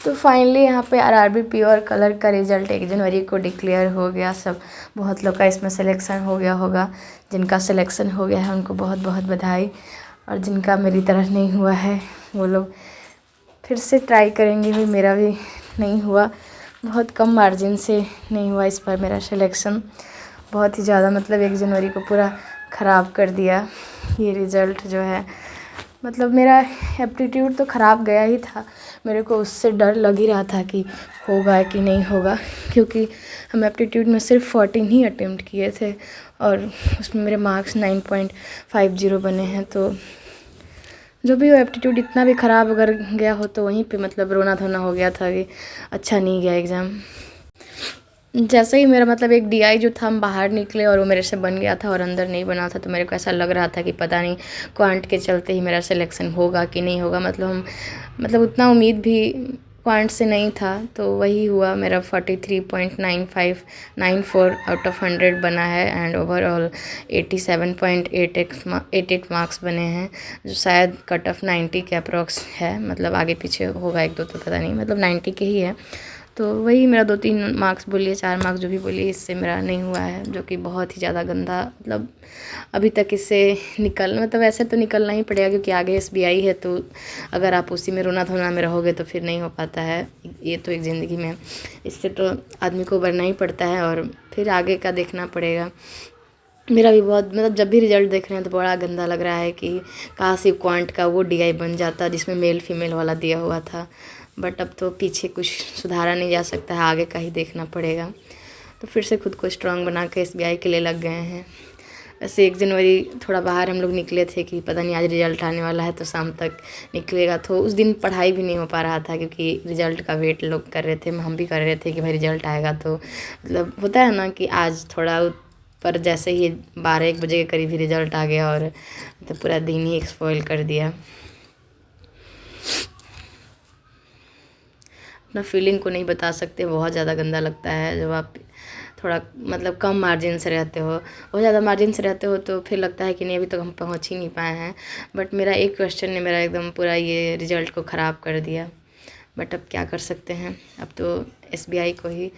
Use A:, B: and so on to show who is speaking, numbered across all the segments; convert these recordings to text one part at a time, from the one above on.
A: तो फाइनली यहाँ पे आरआरबी प्योर कलर का रिज़ल्ट 1 जनवरी को डिक्लेयर हो गया। सब बहुत लोग का इसमें सिलेक्शन हो गया होगा। जिनका सिलेक्शन हो गया है उनको बहुत बहुत बधाई, और जिनका मेरी तरह नहीं हुआ है वो लोग फिर से ट्राई करेंगे। भी मेरा भी नहीं हुआ, बहुत कम मार्जिन से नहीं हुआ इस बार मेरा सिलेक्शन। बहुत ही ज़्यादा मतलब 1 जनवरी को पूरा ख़राब कर दिया ये रिज़ल्ट जो है। मतलब मेरा एप्टीट्यूड तो ख़राब गया ही था, मेरे को उससे डर लग ही रहा था कि होगा कि नहीं होगा, क्योंकि हम एप्टीट्यूड में सिर्फ 14 ही अटेम्प्ट किए थे और उसमें मेरे मार्क्स 9.50 बने हैं। तो जो भी हो, एप्टीट्यूड इतना भी ख़राब अगर गया हो तो वहीं पे मतलब रोना धोना हो गया था कि अच्छा नहीं गया एग्ज़ाम। जैसे ही मेरा मतलब एक डीआई जो था हम बाहर निकले और वो मेरे से बन गया था और अंदर नहीं बना था, तो मेरे को ऐसा लग रहा था कि पता नहीं क्वांट के चलते ही मेरा सिलेक्शन होगा कि नहीं होगा। मतलब उतना उम्मीद भी क्वांट से नहीं था, तो वही हुआ। मेरा 43.9594 आउट ऑफ 100 बना है एंड ओवरऑल 87.88 मार्क्स बने हैं, जो शायद कट ऑफ 90 के अप्रॉक्स है। मतलब आगे पीछे होगा 1-2 तो पता नहीं, मतलब 90 के ही है। तो वही मेरा 2-3 मार्क्स बोलिए, 4 मार्क्स जो भी बोलिए, इससे मेरा नहीं हुआ है, जो कि बहुत ही ज़्यादा गंदा। मतलब अभी तक इससे मतलब ऐसे तो निकलना ही पड़ेगा, क्योंकि आगे एसबीआई है। तो अगर आप उसी में रोना धोना में रहोगे तो फिर नहीं हो पाता है ये तो एक ज़िंदगी में। इससे तो आदमी को उभरना ही पड़ता है और फिर आगे का देखना पड़ेगा। मेरा भी बहुत मतलब जब भी रिज़ल्ट देख रहे हैं तो बड़ा गंदा लग रहा है कि काश ये क्वांट का वो डीआई बन जाता जिसमें मेल फीमेल वाला दिया हुआ था। बट अब तो पीछे कुछ सुधारा नहीं जा सकता है, आगे का ही देखना पड़ेगा। तो फिर से खुद को स्ट्रांग बना के एसबीआई के लिए लग गए हैं। वैसे 1 जनवरी थोड़ा बाहर हम लोग निकले थे कि पता नहीं आज रिज़ल्ट आने वाला है तो शाम तक निकलेगा, तो उस दिन पढ़ाई भी नहीं हो पा रहा था, क्योंकि रिज़ल्ट का वेट लोग कर रहे थे, हम भी कर रहे थे कि भाई रिज़ल्ट आएगा। तो मतलब होता है ना कि आज थोड़ा, पर जैसे ही 12-1 बजे के करीब ही रिज़ल्ट आ गया और तो पूरा दिन ही स्पॉइल कर दिया। अपना फीलिंग को नहीं बता सकते, बहुत ज़्यादा गंदा लगता है जब आप थोड़ा मतलब कम मार्जिन से रहते हो। बहुत ज़्यादा मार्जिन से रहते हो तो फिर लगता है कि नहीं अभी तक हम पहुंच ही नहीं पाए हैं। बट मेरा एक क्वेश्चन ने मेरा एकदम पूरा ये रिज़ल्ट को ख़राब कर दिया। बट अब क्या कर सकते हैं, अब तो एसबीआई को ही।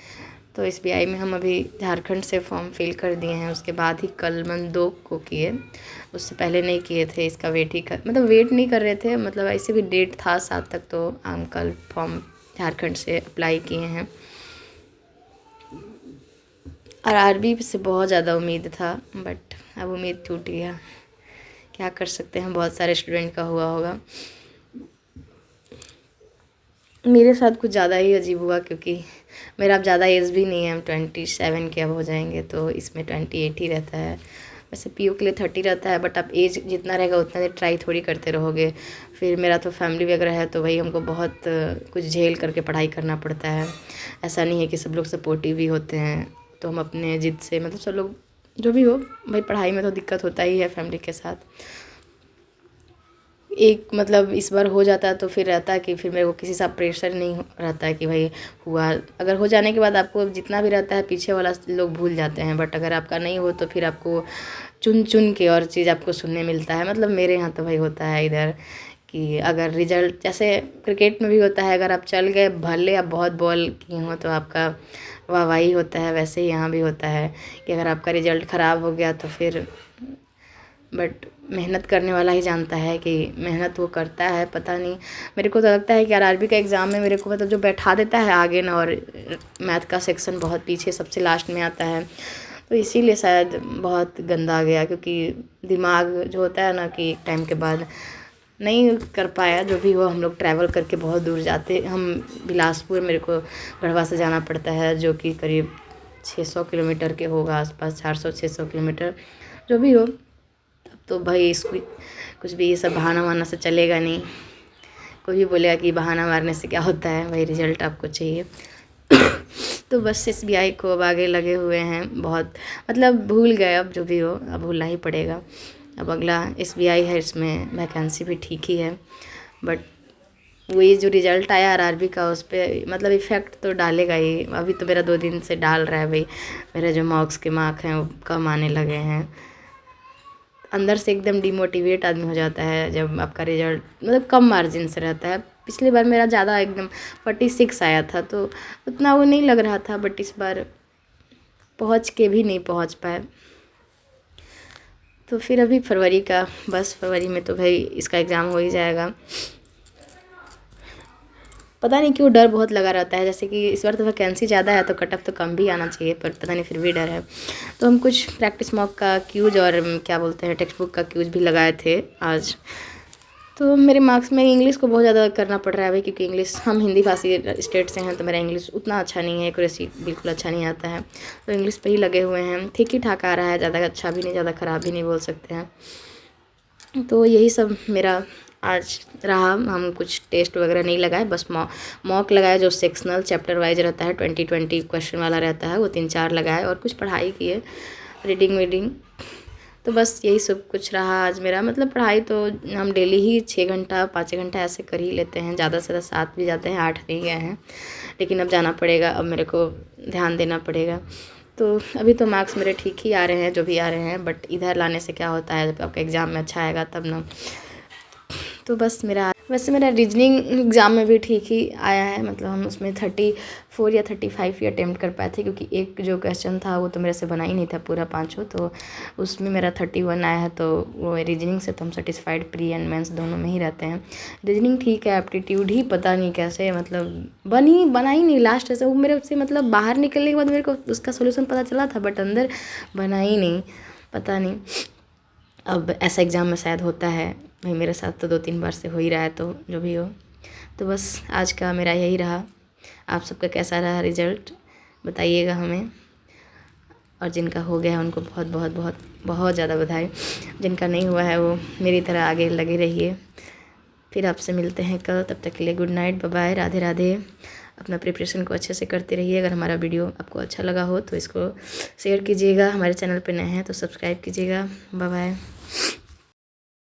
A: तो एसबीआई में हम अभी झारखंड से फॉर्म फिल कर दिए हैं, उसके बाद ही कल मंथ 2 को किए, उससे पहले नहीं किए थे। इसका वेट नहीं कर रहे थे, मतलब ऐसे भी डेट था 7 तक, तो हम कल फॉर्म झारखंड से अप्लाई किए हैं। आरआरबी से बहुत ज़्यादा उम्मीद था, बट अब उम्मीद टूट गया। क्या कर सकते हैं, बहुत सारे स्टूडेंट का हुआ होगा। मेरे साथ कुछ ज़्यादा ही अजीब हुआ, क्योंकि मेरा अब ज़्यादा एज भी नहीं है, हम 27 के अब हो जाएंगे, तो इसमें 28 ही रहता है। वैसे पीयू के लिए 30 रहता है, बट आप एज जितना रहेगा उतना देर ट्राई थोड़ी करते रहोगे। फिर मेरा तो फैमिली वगैरह है, तो वही हमको बहुत कुछ झेल करके पढ़ाई करना पड़ता है। ऐसा नहीं है कि सब लोग सपोर्टिव भी होते हैं, तो हम अपने ज़िद से मतलब सब लोग जो भी हो, भाई पढ़ाई में तो दिक्कत होता ही है फैमिली के साथ। एक मतलब इस बार हो जाता है तो फिर रहता है कि फिर मेरे को किसी से प्रेशर नहीं रहता है कि भाई हुआ। अगर हो जाने के बाद आपको जितना भी रहता है पीछे वाला लोग भूल जाते हैं, बट अगर आपका नहीं हो तो फिर आपको चुन चुन के और चीज़ आपको सुनने मिलता है। मतलब मेरे यहाँ तो भाई होता है इधर कि अगर रिजल्ट जैसे क्रिकेट में भी होता है, अगर आप चल गए भले आप बहुत बॉल किए हो तो आपका वाहवाही होता है, वैसे ही यहाँ भी होता है कि अगर आपका रिज़ल्ट ख़राब हो गया तो फिर, बट मेहनत करने वाला ही जानता है कि मेहनत वो करता है। पता नहीं, मेरे को तो लगता है कि आरआरबी का एग्ज़ाम में मेरे को मतलब जो बैठा देता है आगे ना, और मैथ का सेक्शन बहुत पीछे सबसे लास्ट में आता है, तो इसीलिए शायद बहुत गंदा गया। क्योंकि दिमाग जो होता है ना कि एक टाइम के बाद नहीं कर पाया। जो भी हो, हम लोग ट्रैवल करके बहुत दूर जाते, हम बिलासपुर मेरे को गढ़वा से जाना पड़ता है, जो कि करीब 600 किलोमीटर के होगा आसपास, 400-600 किलोमीटर जो भी हो। तो भाई इसको कुछ भी ये सब बहाना वहाना से चलेगा नहीं। कोई भी बोलेगा कि बहाना मारने से क्या होता है, भाई रिज़ल्ट आपको चाहिए। तो बस एसबीआई को अब आगे लगे हुए हैं बहुत, मतलब भूल गए, अब जो भी हो अब भूलना ही पड़ेगा। अब अगला एसबीआई है, इसमें वैकेंसी भी ठीक ही है, बट वही जो रिज़ल्ट आया आरआरबी का उस पर मतलब इफ़ेक्ट तो डालेगा ही। अभी तो मेरा 2 दिन से डाल रहा है भाई, मेरे जो मॉक्स के मार्क हैं वो कम आने लगे हैं। अंदर से एकदम डिमोटिवेट आदमी हो जाता है जब आपका रिज़ल्ट मतलब कम मार्जिन से रहता है। पिछली बार मेरा ज़्यादा एकदम 46 आया था, तो उतना वो नहीं लग रहा था, बट इस बार पहुँच के भी नहीं पहुँच पाए। तो फिर अभी फरवरी में तो भाई इसका एग्ज़ाम हो ही जाएगा। पता नहीं क्यों डर बहुत लगा रहता है, जैसे कि इस बार तो वैकेंसी ज़्यादा है तो कट ऑफ तो कम भी आना चाहिए, पर पता नहीं फिर भी डर है। तो हम कुछ प्रैक्टिस मॉक का क्यूज और क्या बोलते हैं टेक्स्ट बुक का क्यूज भी लगाए थे आज। तो मेरे मार्क्स में इंग्लिश को बहुत ज़्यादा करना पड़ रहा है भाई, क्योंकि इंग्लिश हम हिंदी भाषी स्टेट से हैं, तो मेरा इंग्लिश उतना अच्छा नहीं है, एक्यूरेसी बिल्कुल अच्छा नहीं आता है, तो इंग्लिश पे ही लगे हुए हैं। ठीक ही ठाक आ रहा है, ज़्यादा अच्छा भी नहीं ज़्यादा ख़राब भी नहीं बोल सकते हैं। तो यही सब मेरा आज रहा। हम कुछ टेस्ट वगैरह नहीं लगाए, बस मॉक लगाए जो सेक्शनल चैप्टर वाइज रहता है, 20-20 क्वेश्चन वाला रहता है, वो 3-4 लगाए और कुछ पढ़ाई किए, रीडिंग वीडिंग। तो बस यही सब कुछ रहा आज मेरा। मतलब पढ़ाई तो हम डेली ही 6 घंटा 5 घंटा ऐसे कर ही लेते हैं, ज़्यादा से ज़्यादा 7 भी जाते हैं, 8 नहीं गए हैं, लेकिन अब जाना पड़ेगा, अब मेरे को ध्यान देना पड़ेगा। तो अभी तो मार्क्स मेरे ठीक ही आ रहे हैं जो भी आ रहे हैं, बट इधर लाने से क्या होता है, जब आपका एग्ज़ाम में अच्छा आएगा तब ना। तो बस वैसे मेरा रीजनिंग एग्ज़ाम में भी ठीक ही आया है, मतलब हम उसमें 34 या 35 ही अटेम्प्ट कर पाए थे, क्योंकि एक जो क्वेश्चन था वो तो मेरे से बना ही नहीं था पूरा 5, तो उसमें मेरा 31 आया है। तो वो रीजनिंग से तो हम सेटिस्फाइड, प्री एंड मेंस दोनों में ही रहते हैं। रीजनिंग ठीक है, एप्टीट्यूड ही पता नहीं कैसे मतलब बना ही नहीं लास्ट से, वो मेरे से मतलब बाहर निकलने के बाद मेरे को उसका सोल्यूशन पता चला था, बट अंदर बना ही नहीं, पता नहीं। अब ऐसा एग्ज़ाम में शायद होता है भाई, मेरे साथ तो 2-3 बार से हो ही रहा है, तो जो भी हो। तो बस आज का मेरा यही रहा। आप सबका कैसा रहा रिज़ल्ट बताइएगा हमें, और जिनका हो गया है उनको बहुत बहुत बहुत बहुत ज़्यादा बधाई। जिनका नहीं हुआ है वो मेरी तरह आगे लगे रहिए। फिर आपसे मिलते हैं कल, तब तक के लिए good night, bye bye, Radhe Radhe. अपना प्रिपरेशन को अच्छे से करते रहिए। अगर हमारा वीडियो आपको अच्छा लगा हो तो इसको शेयर कीजिएगा, हमारे चैनल पे नए हैं तो सब्सक्राइब कीजिएगा। Bye bye.